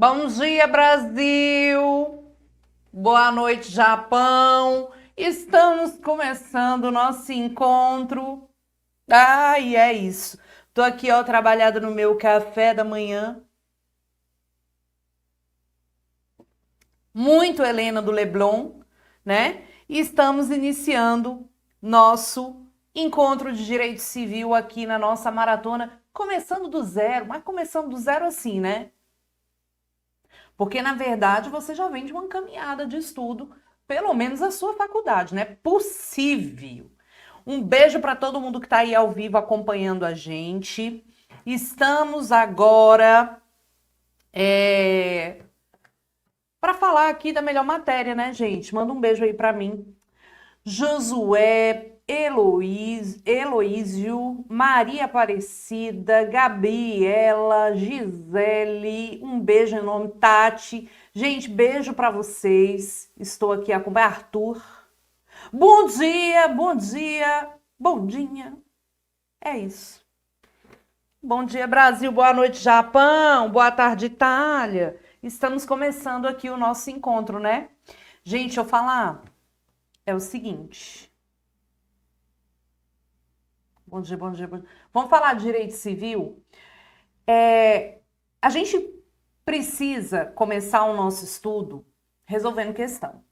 Bom dia, Brasil! Boa noite, Japão! Estamos começando o nosso encontro. E é isso. Tô aqui, ó, trabalhando no meu café da manhã. Muito Helena do Leblon, né? E estamos iniciando nosso encontro de direito civil aqui na nossa maratona, começando do zero, mas começando do zero assim, né? Porque, na verdade, você já vem de uma caminhada de estudo, pelo menos a sua faculdade, né? Possível. Um beijo para todo mundo que está aí ao vivo acompanhando a gente. Estamos agora para falar aqui da melhor matéria, né, gente? Manda um beijo aí para mim. Josué, Heloísio, Maria Aparecida, Gabriela, Gisele, um beijo enorme, Tati. Gente, beijo para vocês. Estou aqui com Arthur. Bom dia, bom dia, bom dia. É isso. Bom dia, Brasil. Boa noite, Japão. Boa tarde, Itália. Estamos começando aqui o nosso encontro, né? Gente, deixa eu falar. É o seguinte. Bom dia, bom dia, bom dia. Vamos falar de direito civil? A gente precisa começar o nosso estudo resolvendo questão.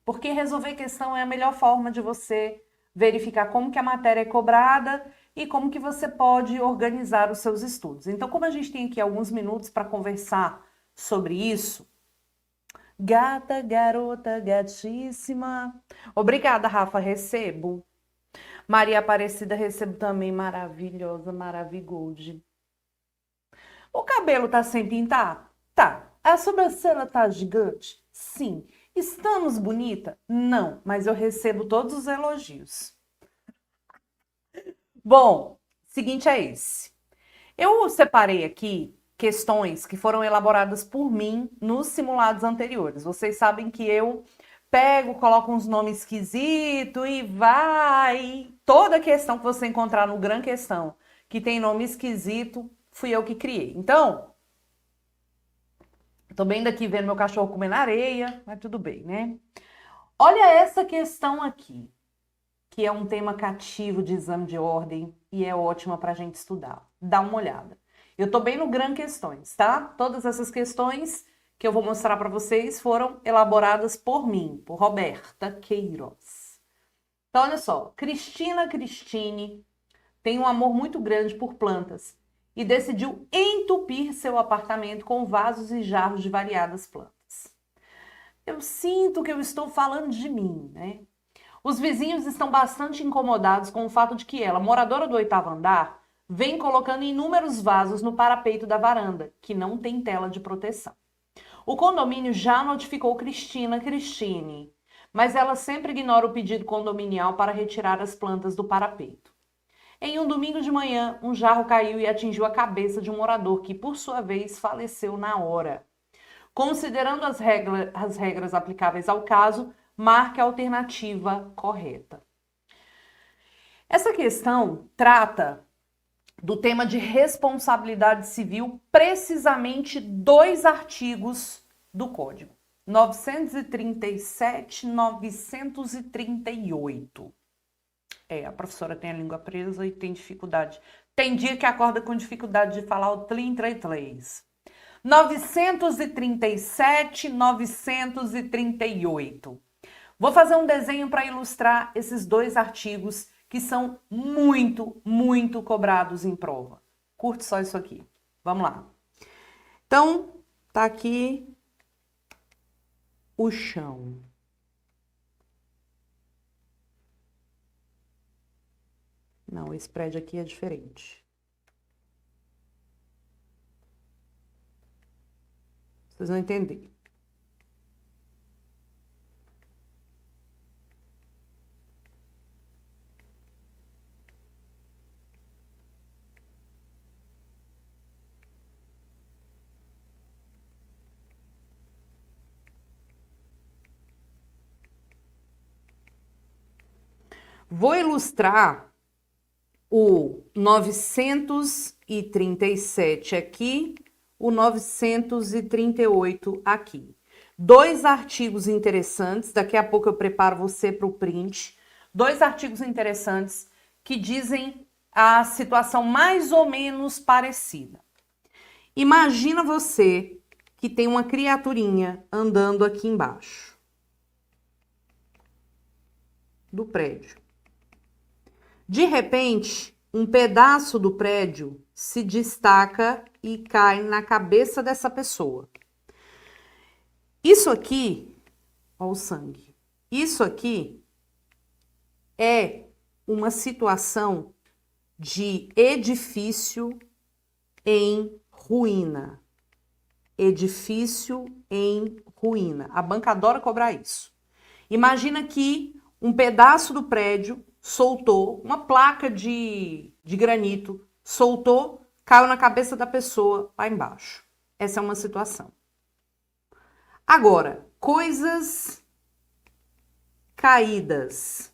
Porque resolver questão é a melhor forma de você verificar como que a matéria é cobrada e como que você pode organizar os seus estudos. Então, como a gente tem aqui alguns minutos para conversar sobre isso, gata, garota, gatíssima. Obrigada, Rafa, recebo. Maria Aparecida, recebo também, maravilhosa, maravigold. O cabelo tá sem pintar? Tá. A sobrancelha tá gigante? Sim. Estamos bonita? Não, mas eu recebo todos os elogios. Bom, seguinte é esse. Eu separei aqui questões que foram elaboradas por mim nos simulados anteriores. Vocês sabem que eu pego, coloco uns nomes esquisitos e vai. Toda questão que você encontrar no Gran Questão que tem nome esquisito, fui eu que criei. Então, tô bem daqui vendo meu cachorro comendo areia, mas tudo bem, né? Olha essa questão aqui, que é um tema cativo de exame de ordem e é ótima para a gente estudar. Dá uma olhada. Eu tô bem no Gran Questões, tá? Todas essas questões que eu vou mostrar para vocês foram elaboradas por mim, por Roberta Queiroz. Então, olha só. Cristina Cristine tem um amor muito grande por plantas e decidiu entupir seu apartamento com vasos e jarros de variadas plantas. Eu sinto que eu estou falando de mim, né? Os vizinhos estão bastante incomodados com o fato de que ela, moradora do 8º andar, vem colocando inúmeros vasos no parapeito da varanda, que não tem tela de proteção. O condomínio já notificou Cristina Cristine, mas ela sempre ignora o pedido condominial para retirar as plantas do parapeito. Em um domingo de manhã, um jarro caiu e atingiu a cabeça de um morador que, por sua vez, faleceu na hora. Considerando as regras aplicáveis ao caso, marque a alternativa correta. Essa questão trata do tema de responsabilidade civil, precisamente 2 artigos do Código: 937 e 938. A professora tem a língua presa e tem dificuldade. Tem dia que acorda com dificuldade de falar o tlim, três, três. 937, 938. Vou fazer um desenho para ilustrar esses 2 artigos que são muito, muito cobrados em prova. Curte só isso aqui. Vamos lá. Então, tá aqui o chão. Não, esse prédio aqui é diferente. Vocês vão entender. Vou ilustrar o 937 aqui, o 938 aqui. 2 artigos interessantes, daqui a pouco eu preparo você para o print. 2 artigos interessantes que dizem a situação mais ou menos parecida. Imagina você que tem uma criaturinha andando aqui embaixo do prédio. De repente, um pedaço do prédio se destaca e cai na cabeça dessa pessoa. Isso aqui, ó o sangue, isso aqui é uma situação de edifício em ruína. Edifício em ruína. A banca adora cobrar isso. Imagina que um pedaço do prédio soltou, uma placa de granito, soltou, caiu na cabeça da pessoa lá embaixo. Essa é uma situação. Agora, coisas caídas,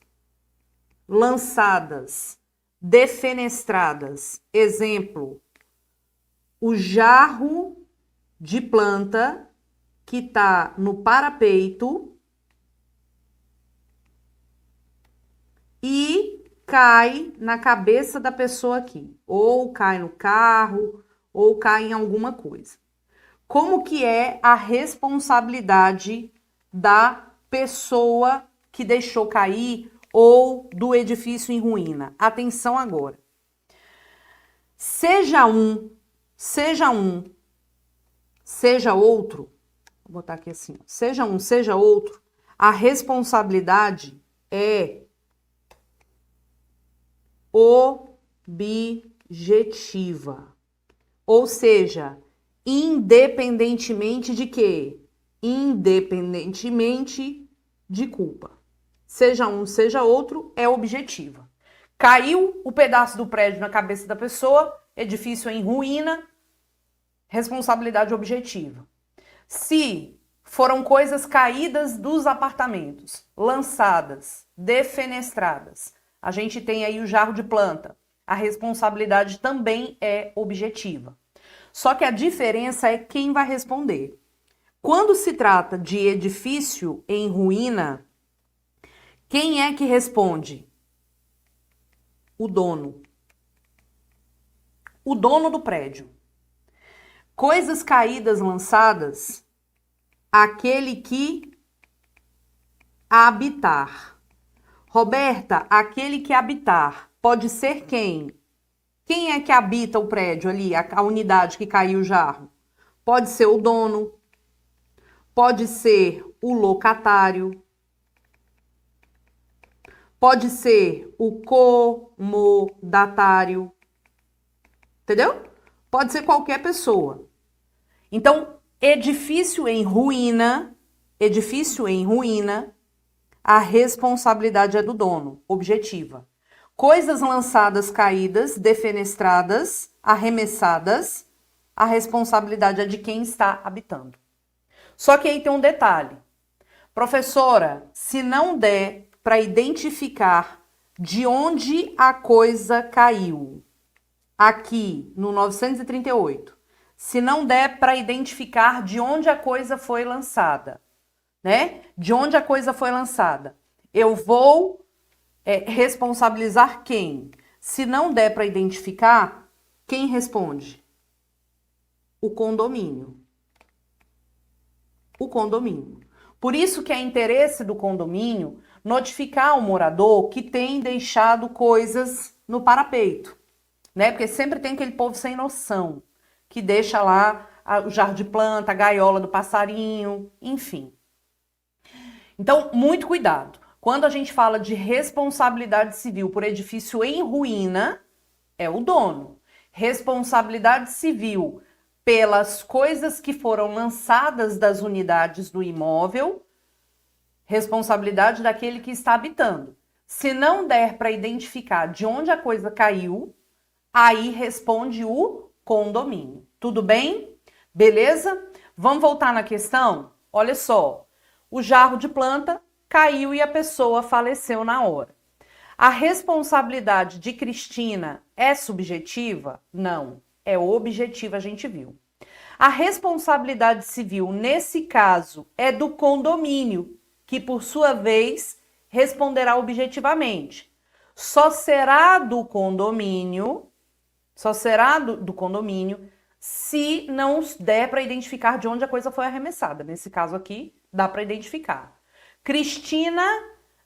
lançadas, defenestradas. Exemplo, o jarro de planta que está no parapeito e cai na cabeça da pessoa aqui. Ou cai no carro, ou cai em alguma coisa. Como que é a responsabilidade da pessoa que deixou cair ou do edifício em ruína? Atenção agora. Seja outro, vou botar aqui assim, seja um, seja outro, a responsabilidade é objetiva. Ou seja, independentemente de quê? Independentemente de culpa. Seja um, seja outro, é objetiva. Caiu o pedaço do prédio na cabeça da pessoa, edifício em ruína, responsabilidade objetiva. Se foram coisas caídas dos apartamentos, lançadas, defenestradas, a gente tem aí o jarro de planta, a responsabilidade também é objetiva. Só que a diferença é quem vai responder. Quando se trata de edifício em ruína, quem é que responde? O dono. O dono do prédio. Coisas caídas, lançadas, aquele que habitar. Roberta, aquele que habitar pode ser quem? Quem é que habita o prédio ali, a unidade que caiu o jarro? Pode ser o dono, pode ser o locatário, pode ser o comodatário, entendeu? Pode ser qualquer pessoa. Então, edifício em ruína, a responsabilidade é do dono, objetiva. Coisas lançadas, caídas, defenestradas, arremessadas, a responsabilidade é de quem está habitando. Só que aí tem um detalhe. Professora, se não der para identificar de onde a coisa caiu, aqui no 938, se não der para identificar de onde a coisa foi lançada, né? De onde a coisa foi lançada, eu vou responsabilizar quem? Se não der para identificar, quem responde? O condomínio. O condomínio. Por isso que é interesse do condomínio notificar o morador que tem deixado coisas no parapeito, né? Porque sempre tem aquele povo sem noção que deixa lá o jarro de planta, a gaiola do passarinho, enfim. Então, muito cuidado. Quando a gente fala de responsabilidade civil por edifício em ruína, é o dono. Responsabilidade civil pelas coisas que foram lançadas das unidades do imóvel, responsabilidade daquele que está habitando. Se não der para identificar de onde a coisa caiu, aí responde o condomínio. Tudo bem? Beleza? Vamos voltar na questão? Olha só, o jarro de planta caiu e a pessoa faleceu na hora. A responsabilidade de Cristina é subjetiva? Não, é objetiva, a gente viu. A responsabilidade civil, nesse caso, é do condomínio, que, por sua vez, responderá objetivamente. Só será do condomínio, se não der para identificar de onde a coisa foi arremessada. Nesse caso aqui, dá para identificar. Cristina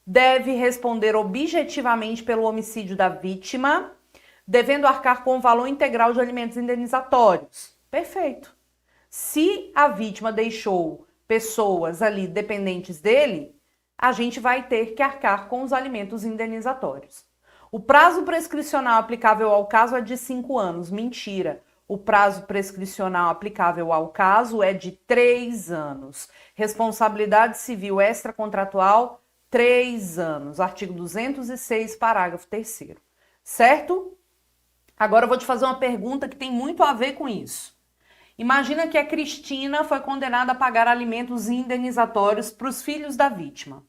deve responder objetivamente pelo homicídio da vítima, devendo arcar com o valor integral de alimentos indenizatórios. Perfeito. Se a vítima deixou pessoas ali dependentes dele, a gente vai ter que arcar com os alimentos indenizatórios. O prazo prescricional aplicável ao caso é de 5 anos. Mentira. O prazo prescricional aplicável ao caso é de 3 anos. Responsabilidade civil extracontratual, 3 anos. Artigo 206, parágrafo 3º. Certo? Agora eu vou te fazer uma pergunta que tem muito a ver com isso. Imagina que a Cristina foi condenada a pagar alimentos indenizatórios para os filhos da vítima.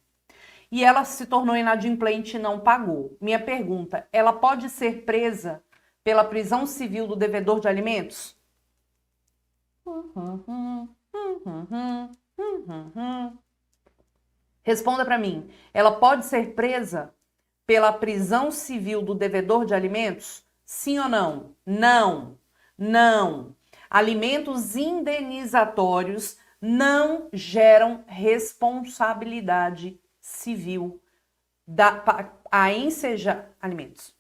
E ela se tornou inadimplente e não pagou. Minha pergunta, ela pode ser presa pela prisão civil do devedor de alimentos? Responda para mim. Ela pode ser presa pela prisão civil do devedor de alimentos? Sim ou não? Não. Não. Alimentos indenizatórios não geram responsabilidade civil a ensejar alimentos.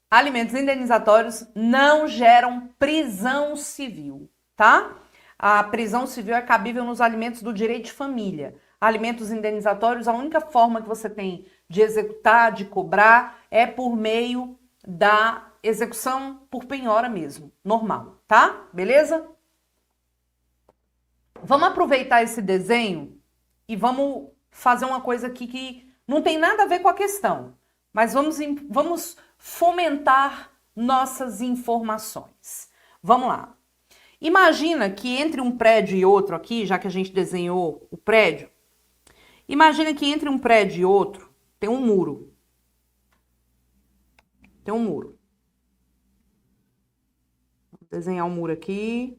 Alimentos indenizatórios não geram prisão civil, tá? A prisão civil é cabível nos alimentos do direito de família. Alimentos indenizatórios, a única forma que você tem de executar, de cobrar, é por meio da execução por penhora mesmo, normal, tá? Beleza? Vamos aproveitar esse desenho e vamos fazer uma coisa aqui que não tem nada a ver com a questão, mas vamos fomentar nossas informações. Vamos lá. Imagina que entre um prédio e outro aqui, já que a gente desenhou o prédio, imagina que entre um prédio e outro tem um muro. Tem um muro. Vou desenhar um muro aqui,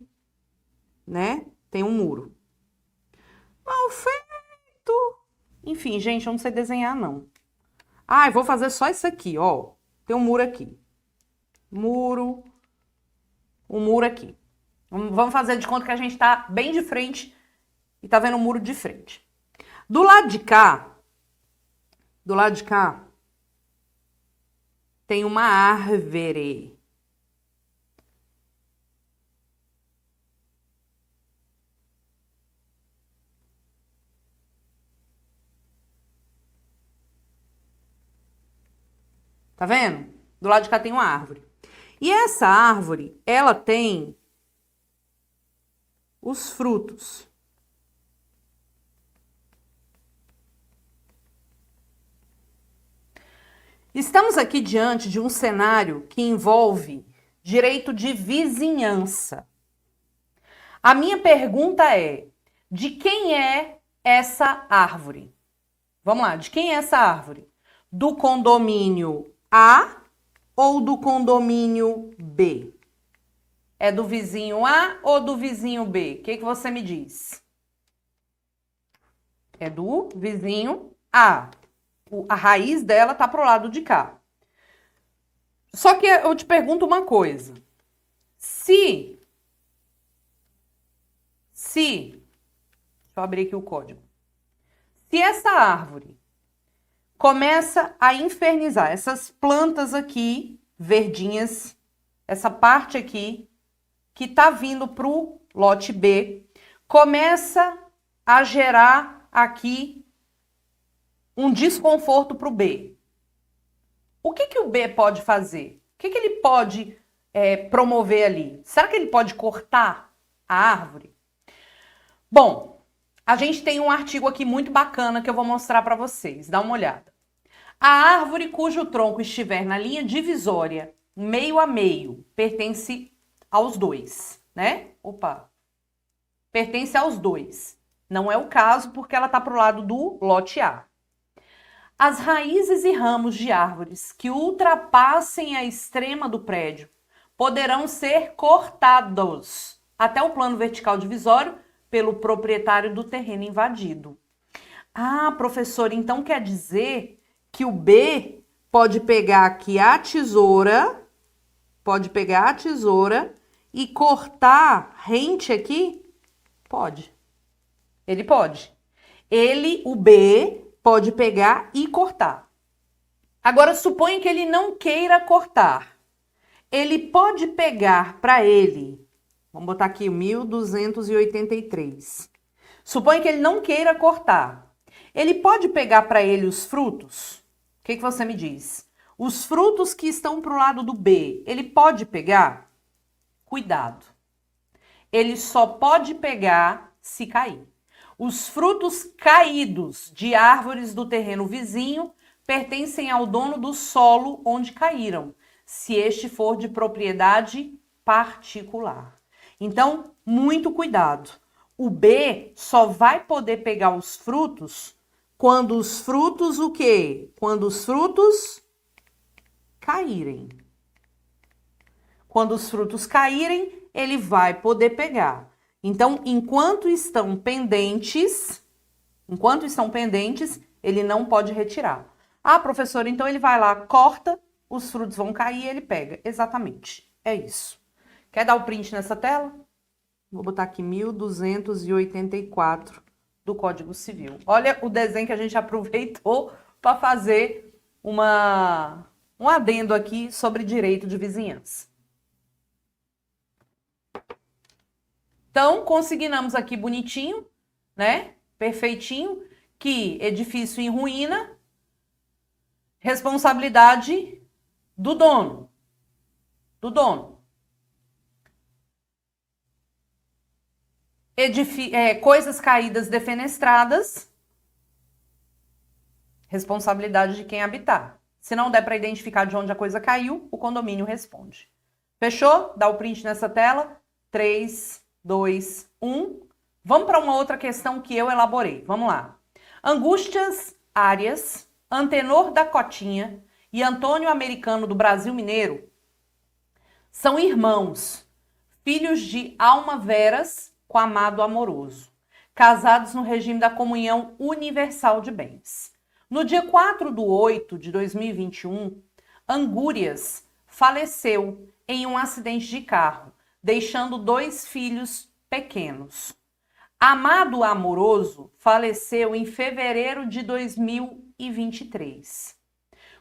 né? Tem um muro. Mal feito! Enfim, gente, eu não sei desenhar, não. Ah, eu vou fazer só isso aqui, ó. Tem um muro aqui. Muro. Um muro aqui. Vamos fazer de conta que a gente tá bem de frente e tá vendo o muro de frente. Do lado de cá, tem uma árvore. Tá vendo? Do lado de cá tem uma árvore. E essa árvore, ela tem os frutos. Estamos aqui diante de um cenário que envolve direito de vizinhança. A minha pergunta é: de quem é essa árvore? Vamos lá, de quem é essa árvore? Do condomínio A ou do condomínio B? É do vizinho A ou do vizinho B? O que você me diz? É do vizinho A. A raiz dela tá pro lado de cá. Só que eu te pergunto uma coisa. Deixa eu abrir aqui o código. Se essa árvore começa a infernizar essas plantas aqui, verdinhas, essa parte aqui, que tá vindo pro lote B, começa a gerar aqui um desconforto pro B. O que o B pode fazer? O que ele pode promover ali? Será que ele pode cortar a árvore? Bom, a gente tem um artigo aqui muito bacana que eu vou mostrar para vocês. Dá uma olhada. A árvore cujo tronco estiver na linha divisória, meio a meio, pertence aos dois, né? Pertence aos dois. Não é o caso porque ela está pro lado do lote A. As raízes e ramos de árvores que ultrapassem a extrema do prédio poderão ser cortados. até o plano vertical divisório pelo proprietário do terreno invadido. Ah, professor, então quer dizer que o B pode pegar aqui a tesoura, e cortar rente aqui? Pode. Ele pode. O B, pode pegar e cortar. Agora, suponha que ele não queira cortar. Ele pode pegar para ele, vamos botar aqui 1283. Suponha que ele não queira cortar. Ele pode pegar para ele os frutos? O que você me diz? Os frutos que estão para o lado do B, ele pode pegar? Cuidado. Ele só pode pegar se cair. Os frutos caídos de árvores do terreno vizinho pertencem ao dono do solo onde caíram, se este for de propriedade particular. Então, muito cuidado. O B só vai poder pegar os frutos quando os frutos o quê? Quando os frutos caírem. Quando os frutos caírem, ele vai poder pegar. Então, enquanto estão pendentes, ele não pode retirar. Ah, professor, então ele vai lá, corta, os frutos vão cair e ele pega. Exatamente, é isso. Quer dar o print nessa tela? Vou botar aqui 1284 do Código Civil. Olha o desenho que a gente aproveitou para fazer um adendo aqui sobre direito de vizinhança. Então, consignamos aqui bonitinho, né? Perfeitinho, que edifício em ruína, responsabilidade do dono. Coisas caídas defenestradas, responsabilidade de quem habitar. Se não der para identificar de onde a coisa caiu, o condomínio responde. Fechou? Dá o print nessa tela. 3, 2, 1. Vamos para uma outra questão que eu elaborei. Vamos lá. Angústias Arias, Antenor da Cotinha e Antônio Americano do Brasil Mineiro são irmãos, filhos de Alma Veras com amado amoroso, casados no regime da comunhão universal de bens. No dia 4/8/2021, Angúrias faleceu em um acidente de carro, deixando 2 filhos pequenos. Amado amoroso faleceu em fevereiro de 2023.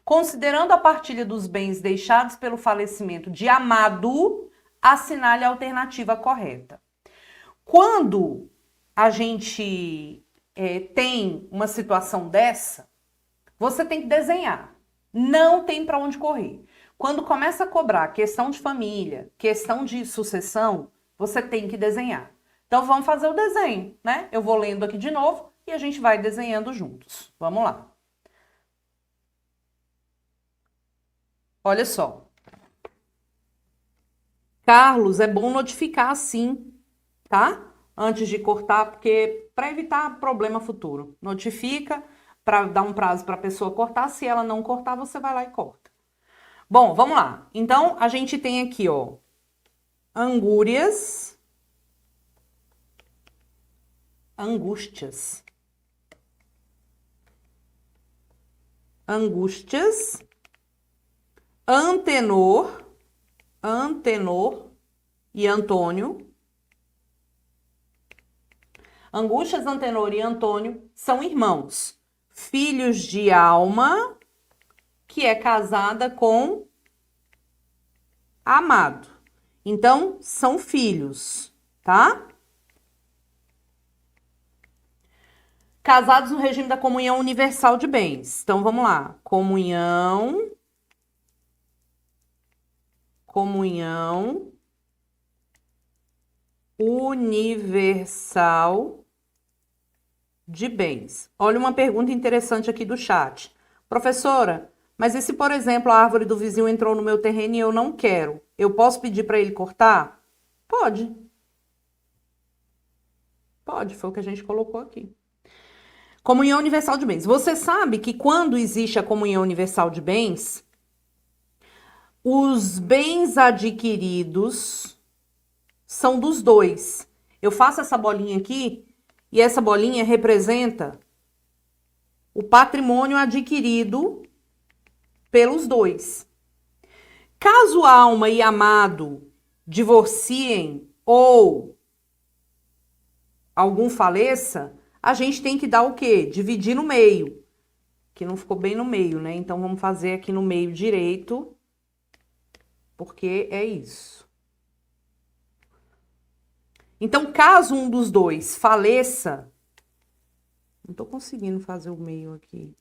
Considerando a partilha dos bens deixados pelo falecimento de Amado, assinale a alternativa correta. Quando a gente tem uma situação dessa, você tem que desenhar. Não tem para onde correr. Quando começa a cobrar questão de família, questão de sucessão, você tem que desenhar. Então, vamos fazer o desenho, né? Eu vou lendo aqui de novo e a gente vai desenhando juntos. Vamos lá. Olha só. Carlos, é bom notificar assim, tá? Antes de cortar, porque para evitar problema futuro. Notifica para dar um prazo para a pessoa cortar. Se ela não cortar, você vai lá e corta. Bom, vamos lá. Então, a gente tem aqui, ó, angústias, Antenor e Antônio. Angústias, Antenor e Antônio são irmãos, filhos de Alma, que é casada com Amado. Então, são filhos, tá? Casados no regime da comunhão universal de bens. Então, vamos lá. Comunhão universal de bens. Olha uma pergunta interessante aqui do chat. Professora, mas e se, por exemplo, a árvore do vizinho entrou no meu terreno e eu não quero? Eu posso pedir para ele cortar? Pode. Pode, foi o que a gente colocou aqui. Comunhão universal de bens. Você sabe que quando existe a comunhão universal de bens, os bens adquiridos são dos dois. Eu faço essa bolinha aqui e essa bolinha representa o patrimônio adquirido pelos dois. Caso alma e amado divorciem ou algum faleça, a gente tem que dar o quê? Dividir no meio. Que não ficou bem no meio, né? Então, vamos fazer aqui no meio direito, porque é isso. Então, caso um dos dois faleça, não tô conseguindo fazer o meio aqui.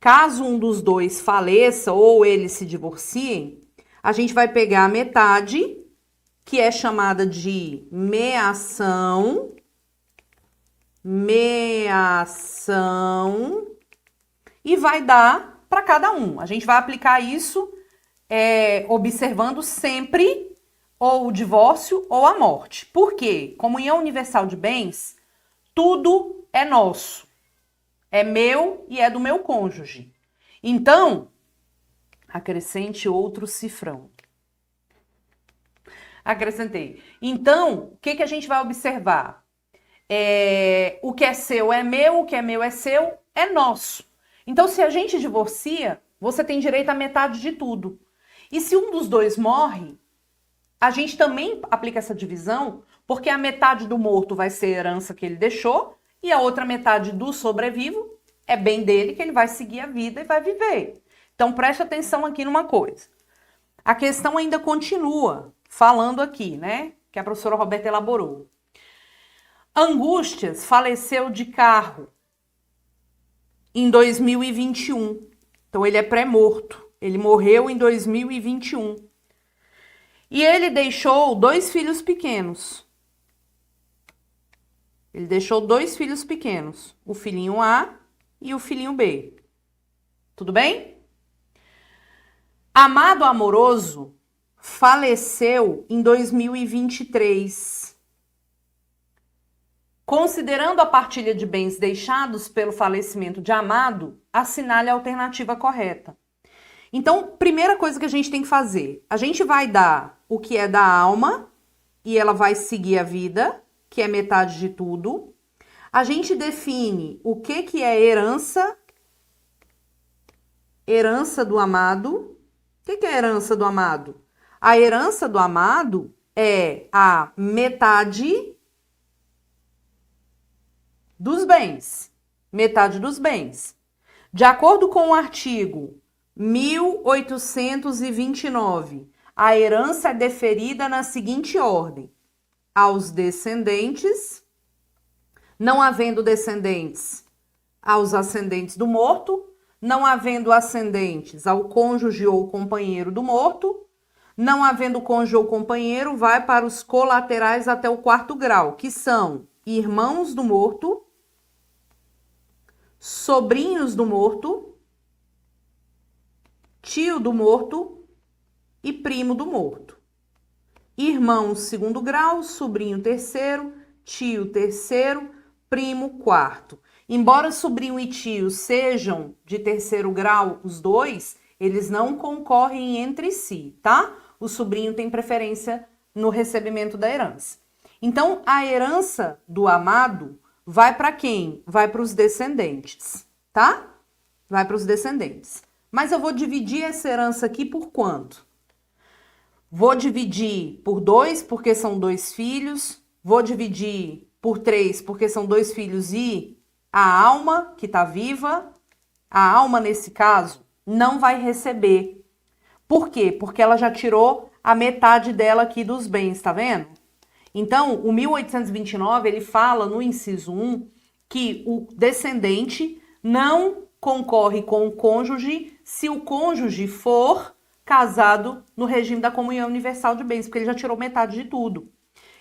Caso um dos dois faleça ou eles se divorciem, a gente vai pegar a metade, que é chamada de meação, e vai dar para cada um. A gente vai aplicar isso observando sempre ou o divórcio ou a morte. Por quê? Comunhão universal de bens, tudo é nosso. É meu e é do meu cônjuge. Então, acrescente outro cifrão. Acrescentei. Então, o que a gente vai observar? O que é seu é meu, o que é meu é seu, é nosso. Então, se a gente divorcia, você tem direito à metade de tudo. E se um dos dois morre, a gente também aplica essa divisão, porque a metade do morto vai ser a herança que ele deixou, e a outra metade do sobrevivo é bem dele, que ele vai seguir a vida e vai viver. Então, preste atenção aqui numa coisa. A questão ainda continua falando aqui, né? Que a professora Roberta elaborou. Angústias faleceu de carro em 2021. Então, ele é pré-morto. Ele morreu em 2021. E ele deixou 2 filhos pequenos. Ele deixou 2 filhos pequenos. O filhinho A e o filhinho B. Tudo bem? Amado amoroso faleceu em 2023. Considerando a partilha de bens deixados pelo falecimento de amado, assinale a alternativa correta. Então, primeira coisa que a gente tem que fazer, a gente vai dar o que é da alma e ela vai seguir a vida, que é metade de tudo. A gente define o que é herança do amado. O que é a herança do amado? A herança do amado é a metade dos bens. Metade dos bens. De acordo com o artigo 1829, a herança é deferida na seguinte ordem: aos descendentes, não havendo descendentes, aos ascendentes do morto, não havendo ascendentes, ao cônjuge ou companheiro do morto, não havendo cônjuge ou companheiro, vai para os colaterais até o 4º grau, que são irmãos do morto, sobrinhos do morto, tio do morto e primo do morto. Irmão 2º grau, sobrinho 3º, tio 3º, primo 4º. Embora sobrinho e tio sejam de 3º grau, os dois, eles não concorrem entre si, tá? O sobrinho tem preferência no recebimento da herança. Então, a herança do amado vai para quem? Vai para os descendentes, tá? Vai para os descendentes. Mas eu vou dividir essa herança aqui por quanto? Vou dividir por 2, porque são 2 filhos. Vou dividir por 3, porque são 2 filhos e a alma que está viva. A alma, nesse caso, não vai receber. Por quê? Porque ela já tirou a metade dela aqui dos bens, tá vendo? Então, o 1829, ele fala no inciso 1 que o descendente não concorre com o cônjuge se o cônjuge for casado no regime da comunhão universal de bens, porque ele já tirou metade de tudo.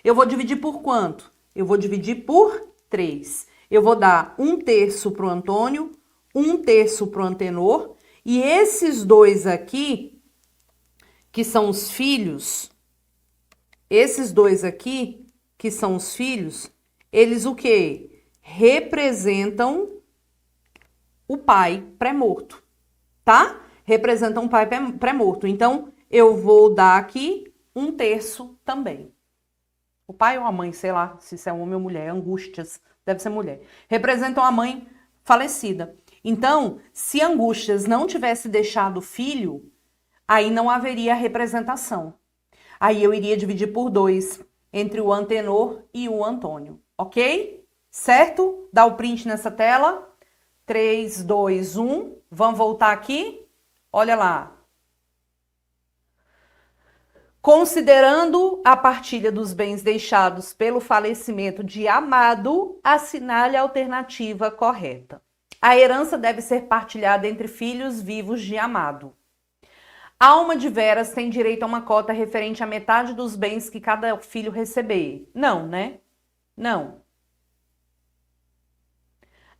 Eu vou dividir por quanto? Eu vou dividir por 3. Eu vou dar 1/3 para o Antônio, 1/3 para o Antenor, e esses dois aqui, que são os filhos, eles o quê? Representam o pai pré-morto, tá? Representam o pai pré-morto. Então, eu vou dar aqui 1/3 também. O pai ou a mãe, sei lá, se isso é homem ou mulher, Angústias, deve ser mulher, representam a mãe falecida. Então, se Angústias não tivesse deixado o filho, aí não haveria representação. Aí eu iria dividir por 2, entre o Antenor e o Antônio, ok? Certo? Dá o print nessa tela. 3, 2, 1. Vamos voltar aqui. Olha lá. Considerando a partilha dos bens deixados pelo falecimento de amado, assinale a alternativa correta. A herança deve ser partilhada entre filhos vivos de amado. Alma de veras tem direito a uma cota referente à metade dos bens que cada filho receber. Não, né? Não.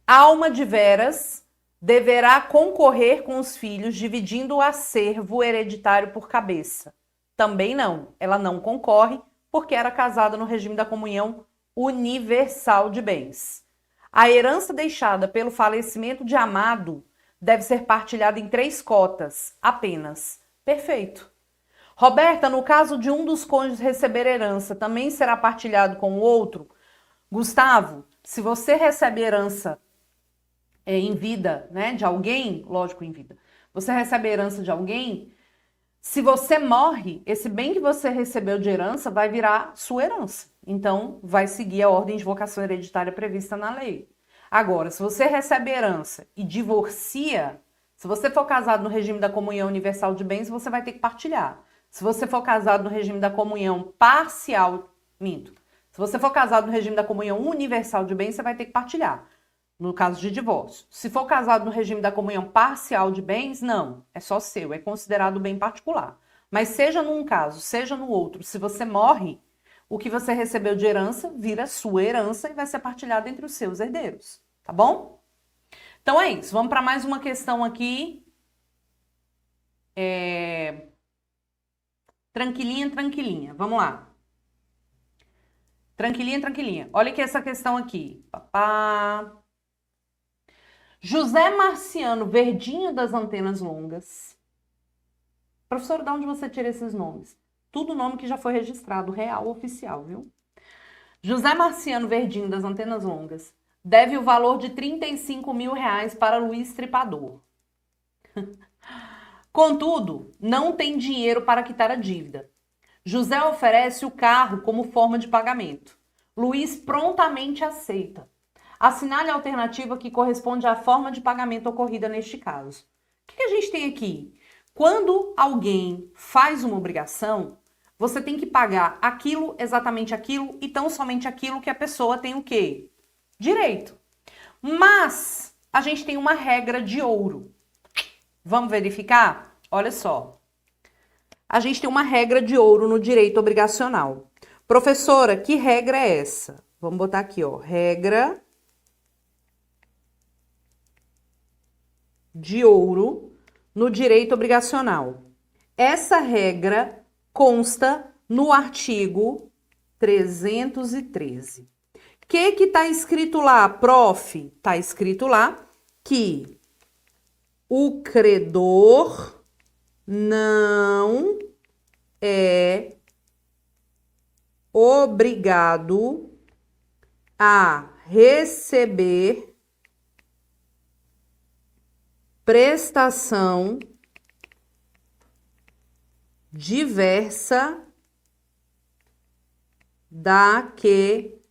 Alma de veras deverá concorrer com os filhos, dividindo o acervo hereditário por cabeça. Também não. Ela não concorre porque era casada no regime da comunhão universal de bens. A herança deixada pelo falecimento de amado deve ser partilhada em 3 cotas apenas. Perfeito. Roberta, no caso de um dos cônjuges receber herança, também será partilhado com o outro? Gustavo, se você recebe herança em vida, né, de alguém, lógico, em vida, você recebe herança de alguém, se você morre, esse bem que você recebeu de herança vai virar sua herança. Então, vai seguir a ordem de vocação hereditária prevista na lei. Agora, se você recebe herança e divorcia, se você for casado no regime da comunhão universal de bens, você vai ter que partilhar. Se você for casado no regime da comunhão parcial, minto. Se você for casado no regime da comunhão universal de bens, você vai ter que partilhar. No caso de divórcio. Se for casado no regime da comunhão parcial de bens, não. É só seu, é considerado bem particular. Mas seja num caso, seja no outro, se você morre, o que você recebeu de herança vira sua herança e vai ser partilhado entre os seus herdeiros. Tá bom? Então é isso. Vamos para mais uma questão aqui. Tranquilinha, tranquilinha. Vamos lá. Tranquilinha, tranquilinha. Olha aqui essa questão aqui. Papá. José Marciano Verdinho das Antenas Longas. Professor, de onde você tira esses nomes? Tudo nome que já foi registrado, real, oficial, viu? José Marciano Verdinho das Antenas Longas deve o valor de R$35.000 para Luiz Tripador. Contudo, não tem dinheiro para quitar a dívida. José oferece o carro como forma de pagamento. Luiz prontamente aceita. Assinale a alternativa que corresponde à forma de pagamento ocorrida neste caso. O que a gente tem aqui? Quando alguém faz uma obrigação, você tem que pagar aquilo, exatamente aquilo, e tão somente aquilo que a pessoa tem o quê? Direito. Mas a gente tem uma regra de ouro. Vamos verificar? Olha só. A gente tem uma regra de ouro no direito obrigacional. Professora, que regra é essa? Vamos botar aqui, ó. Regra de ouro no direito obrigacional. Essa regra consta no artigo 313. O que está escrito lá, prof? Está escrito lá que o credor não é obrigado a receber prestação diversa da que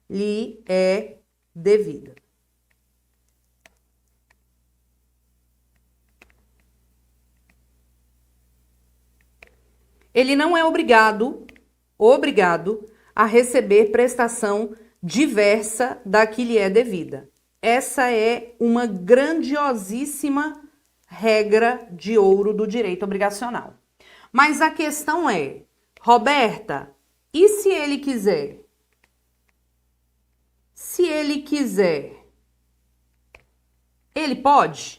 lhe é devida. Ele não é obrigado a receber prestação diversa da que lhe é devida. Essa é uma grandiosíssima regra de ouro do direito obrigacional. Mas a questão é, Roberta, e se ele quiser? Se ele quiser, ele pode?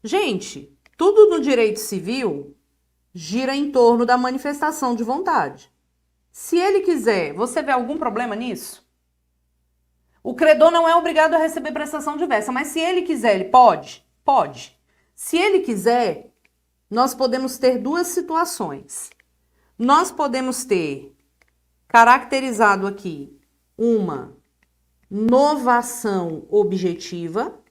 Gente, tudo no direito civil gira em torno da manifestação de vontade. Se ele quiser, você vê algum problema nisso? O credor não é obrigado a receber prestação diversa, mas se ele quiser, ele pode? Pode. Se ele quiser, nós podemos ter duas situações. Nós podemos ter caracterizado aqui uma novação objetiva.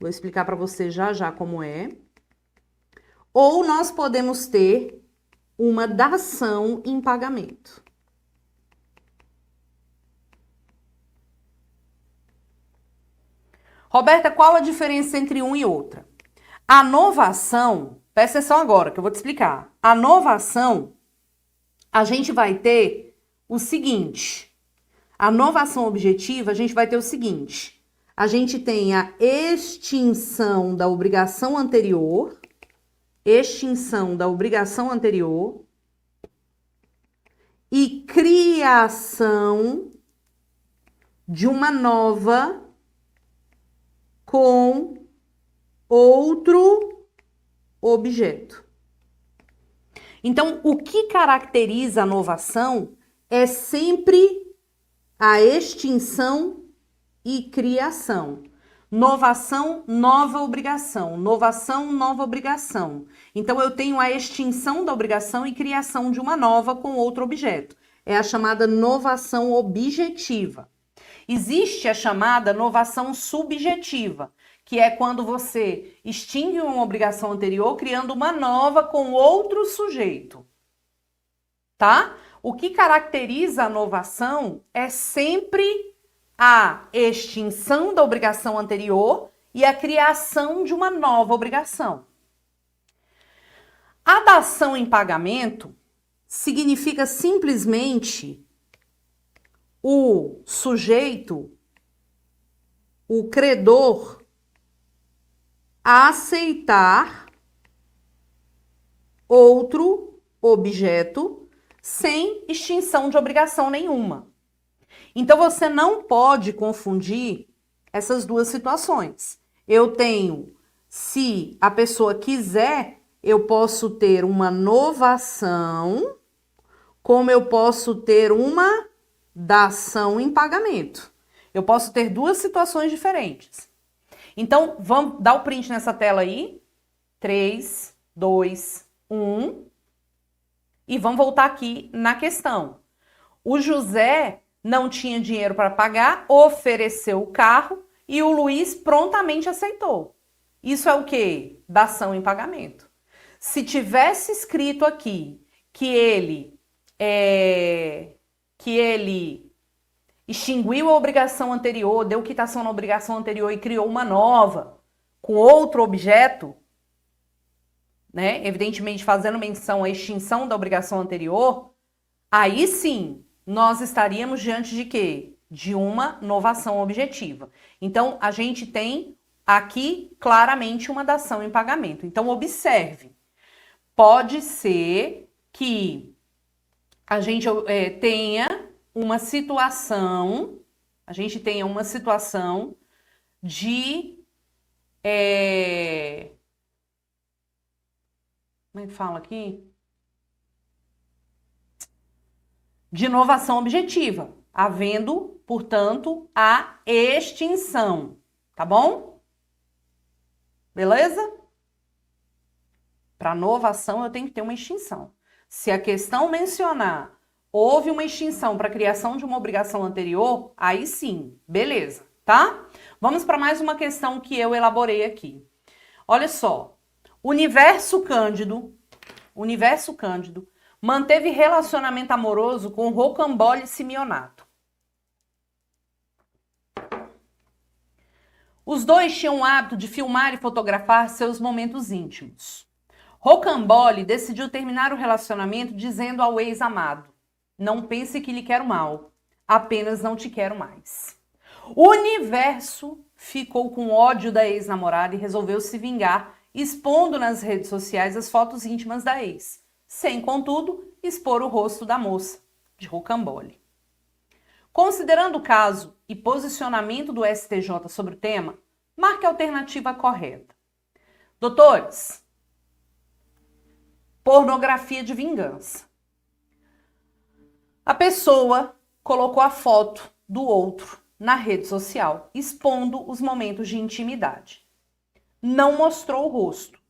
Vou explicar para você já já como é. Ou nós podemos ter uma dação em pagamento. Roberta, qual a diferença entre um e outra? A novação, presta atenção agora que eu vou te explicar. A novação, a gente vai ter o seguinte. A novação objetiva, a gente vai ter o seguinte. A gente tem a extinção da obrigação anterior. Extinção da obrigação anterior. E criação de uma nova com outro objeto. Então, o que caracteriza a novação é sempre a extinção e criação. Novação, nova obrigação. Novação, nova obrigação. Então, eu tenho a extinção da obrigação e criação de uma nova com outro objeto. É a chamada novação objetiva. Existe a chamada novação subjetiva, que é quando você extingue uma obrigação anterior, criando uma nova com outro sujeito. Tá? O que caracteriza a novação é sempre a extinção da obrigação anterior e a criação de uma nova obrigação. A dação em pagamento significa simplesmente o sujeito, o credor, aceitar outro objeto sem extinção de obrigação nenhuma. Então, você não pode confundir essas duas situações. Eu tenho, se a pessoa quiser, eu posso ter uma novação, como eu posso ter uma dação em pagamento. Eu posso ter duas situações diferentes. Então, vamos dar o print nessa tela aí. 3, 2, 1. E vamos voltar aqui na questão. O José não tinha dinheiro para pagar, ofereceu o carro e o Luiz prontamente aceitou. Isso é o quê? Dação em pagamento. Se tivesse escrito aqui que ele extinguiu a obrigação anterior, deu quitação na obrigação anterior e criou uma nova com outro objeto, né? Evidentemente fazendo menção à extinção da obrigação anterior, aí sim nós estaríamos diante de quê? De uma novação objetiva. Então, a gente tem aqui claramente uma dação em pagamento. Então, observe, pode ser que a gente tenha uma situação de como é que fala aqui? De inovação objetiva, havendo, portanto, a extinção, tá bom? Beleza? Para novação eu tenho que ter uma extinção. Se a questão mencionar houve uma extinção para a criação de uma obrigação anterior, aí sim, beleza, tá? Vamos para mais uma questão que eu elaborei aqui. Olha só, Universo Cândido manteve relacionamento amoroso com Rocambole Simeonato. Os dois tinham o hábito de filmar e fotografar seus momentos íntimos. Rocambole decidiu terminar o relacionamento dizendo ao ex-amado: não pense que lhe quero mal, apenas não te quero mais. O Universo ficou com ódio da ex-namorada e resolveu se vingar, expondo nas redes sociais as fotos íntimas da ex, sem, contudo, expor o rosto da moça, de Rocambole. Considerando o caso e posicionamento do STJ sobre o tema, marque a alternativa correta. Doutores, pornografia de vingança. A pessoa colocou a foto do outro na rede social, expondo os momentos de intimidade. Não mostrou o rosto.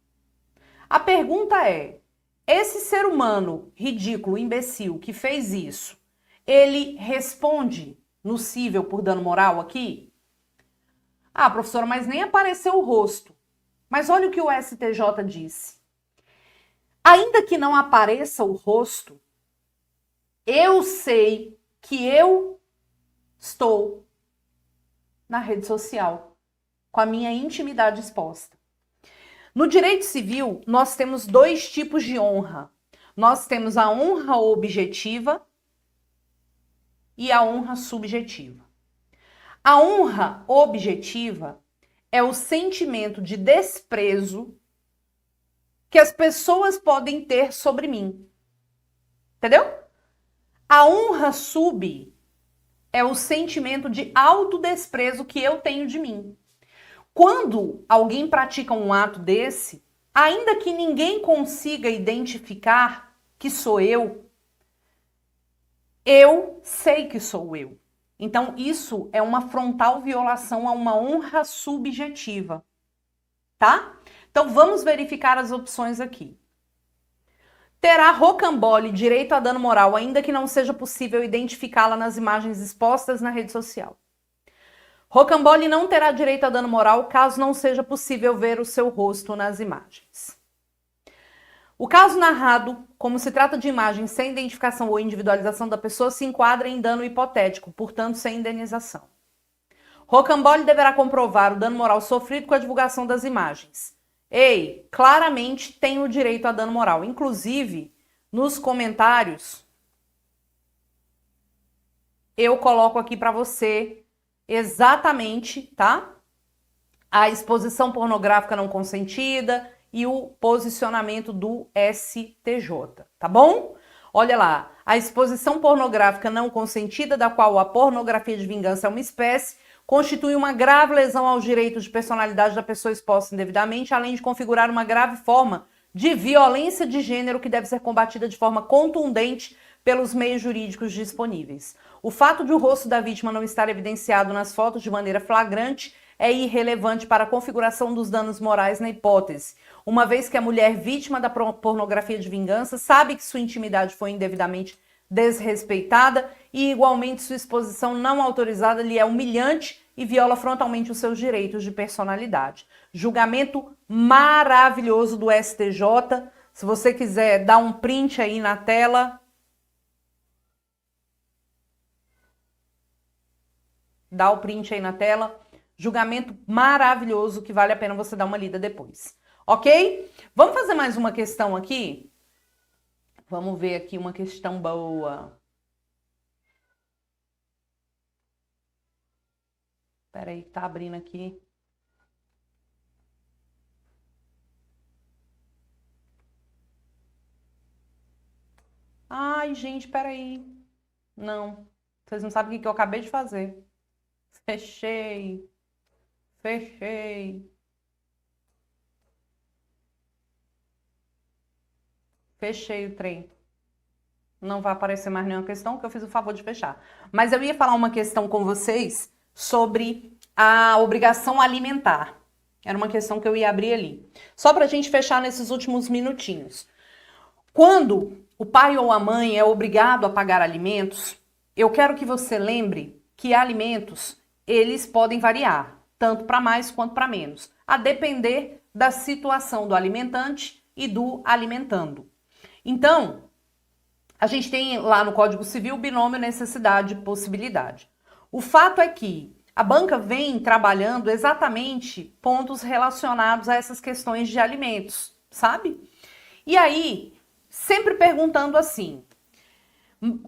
A pergunta é, esse ser humano ridículo, imbecil, que fez isso, ele responde nocível por dano moral aqui? Ah, professora, mas nem apareceu o rosto. Mas olha o que o STJ disse. Ainda que não apareça o rosto, eu sei que eu estou na rede social, com a minha intimidade exposta. No direito civil, nós temos dois tipos de honra. Nós temos a honra objetiva e a honra subjetiva. A honra objetiva é o sentimento de desprezo que as pessoas podem ter sobre mim. Entendeu? A honra sub é o sentimento de autodesprezo que eu tenho de mim. Quando alguém pratica um ato desse, ainda que ninguém consiga identificar que sou eu sei que sou eu. Então, isso é uma frontal violação a uma honra subjetiva, tá? Então, vamos verificar as opções aqui. Terá rocambole direito a dano moral, ainda que não seja possível identificá-la nas imagens expostas na rede social. Rocambole não terá direito a dano moral caso não seja possível ver o seu rosto nas imagens. O caso narrado, como se trata de imagens sem identificação ou individualização da pessoa, se enquadra em dano hipotético, portanto sem indenização. Rocambole deverá comprovar o dano moral sofrido com a divulgação das imagens. Ei, claramente tem o direito a dano moral. Inclusive, nos comentários, eu coloco aqui para você exatamente, tá? A exposição pornográfica não consentida e o posicionamento do STJ, tá bom? Olha lá, a exposição pornográfica não consentida, da qual a pornografia de vingança é uma espécie, constitui uma grave lesão aos direitos de personalidade da pessoa exposta indevidamente, além de configurar uma grave forma de violência de gênero que deve ser combatida de forma contundente pelos meios jurídicos disponíveis. O fato de o rosto da vítima não estar evidenciado nas fotos de maneira flagrante é irrelevante para a configuração dos danos morais na hipótese, uma vez que a mulher vítima da pornografia de vingança sabe que sua intimidade foi indevidamente desrespeitada e, igualmente, sua exposição não autorizada lhe é humilhante e viola frontalmente os seus direitos de personalidade. Julgamento maravilhoso do STJ. Se você quiser dar um print aí na tela. Dá o print aí na tela. Julgamento maravilhoso que vale a pena você dar uma lida depois. Ok? Vamos fazer mais uma questão aqui? Vamos ver aqui uma questão boa. Espera aí, tá abrindo aqui. Ai, gente, espera aí. Não, vocês não sabem o que eu acabei de fazer. Fechei. Fechei o trem. Não vai aparecer mais nenhuma questão, que eu fiz o favor de fechar. Mas eu ia falar uma questão com vocês sobre a obrigação alimentar. Era uma questão que eu ia abrir ali. Só para a gente fechar nesses últimos minutinhos. Quando o pai ou a mãe é obrigado a pagar alimentos, eu quero que você lembre que alimentos, eles podem variar, tanto para mais quanto para menos, a depender da situação do alimentante e do alimentando. Então, a gente tem lá no Código Civil o binômio necessidade e possibilidade. O fato é que a banca vem trabalhando exatamente pontos relacionados a essas questões de alimentos, sabe? E aí, sempre perguntando assim,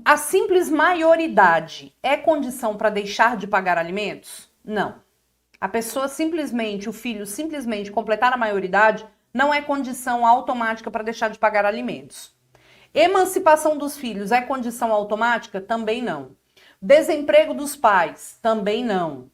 a simples maioridade é condição para deixar de pagar alimentos? Não. A pessoa simplesmente, o filho simplesmente completar a maioridade não é condição automática para deixar de pagar alimentos. Emancipação dos filhos é condição automática? Também não. Desemprego dos pais? Também não.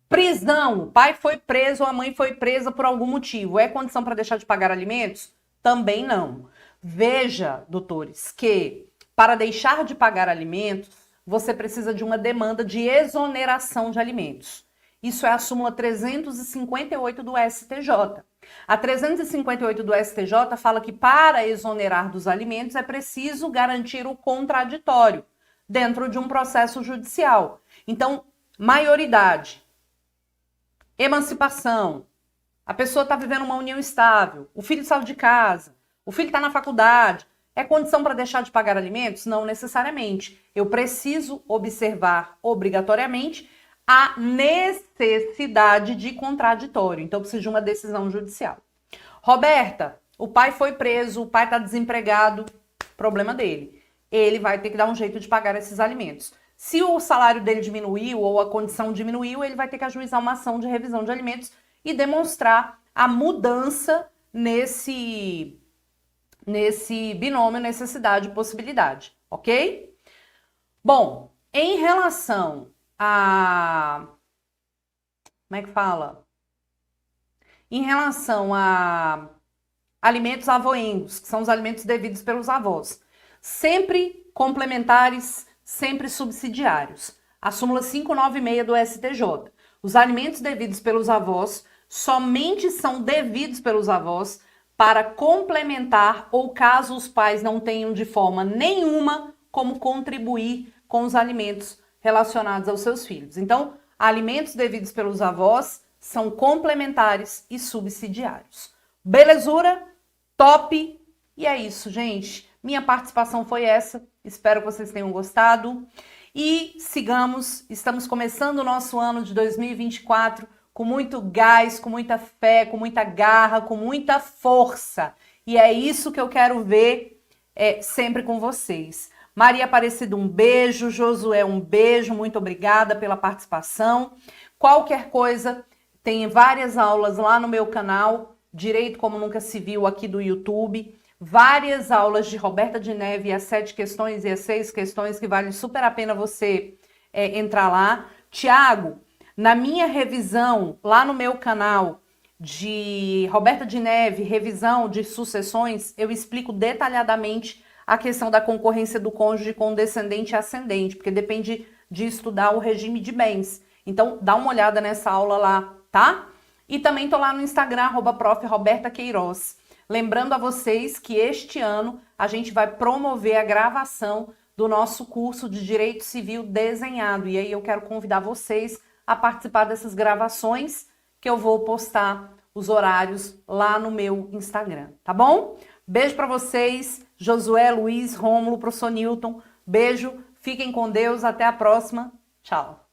Prisão, o pai foi preso ou a mãe foi presa por algum motivo, é condição para deixar de pagar alimentos? Também não. Veja, doutores, que para deixar de pagar alimentos, você precisa de uma demanda de exoneração de alimentos. Isso é a súmula 358 do STJ. A 358 do STJ fala que para exonerar dos alimentos é preciso garantir o contraditório dentro de um processo judicial. Então, maioridade, emancipação, a pessoa está vivendo uma união estável, o filho saiu de casa, o filho está na faculdade, é condição para deixar de pagar alimentos? Não necessariamente. Eu preciso observar obrigatoriamente a necessidade de contraditório. Então, eu preciso de uma decisão judicial. Roberta, o pai foi preso, o pai está desempregado, problema dele. Ele vai ter que dar um jeito de pagar esses alimentos. Se o salário dele diminuiu ou a condição diminuiu, ele vai ter que ajuizar uma ação de revisão de alimentos e demonstrar a mudança nesse binômio necessidade e possibilidade, ok? Bom, em relação a... Como é que fala? Em relação a alimentos avoengos, que são os alimentos devidos pelos avós, sempre complementares, sempre subsidiários. A súmula 596 do STJ. Os alimentos devidos pelos avós somente são devidos pelos avós para complementar ou caso os pais não tenham de forma nenhuma como contribuir com os alimentos relacionados aos seus filhos. Então, alimentos devidos pelos avós são complementares e subsidiários. Belezura? Top! E é isso, gente. Minha participação foi essa. Espero que vocês tenham gostado. E sigamos, estamos começando o nosso ano de 2024 com muito gás, com muita fé, com muita garra, com muita força. E é isso que eu quero ver sempre com vocês. Maria Aparecida, um beijo. Josué, um beijo. Muito obrigada pela participação. Qualquer coisa, tem várias aulas lá no meu canal, Direito Como Nunca Se Viu, aqui do YouTube. Várias aulas de Roberta de Neve, as 7 questões e as 6 questões, que vale super a pena você entrar lá. Tiago, na minha revisão, lá no meu canal de Roberta de Neve, revisão de sucessões, eu explico detalhadamente a questão da concorrência do cônjuge com descendente e ascendente, porque depende de estudar o regime de bens. Então, dá uma olhada nessa aula lá, tá? E também tô lá no Instagram, @prof. Roberta Queiroz. Lembrando a vocês que este ano a gente vai promover a gravação do nosso curso de Direito Civil Desenhado. E aí eu quero convidar vocês a participar dessas gravações, que eu vou postar os horários lá no meu Instagram, tá bom? Beijo para vocês, Josué, Luiz, Rômulo, professor Newton. Beijo, fiquem com Deus, até a próxima. Tchau.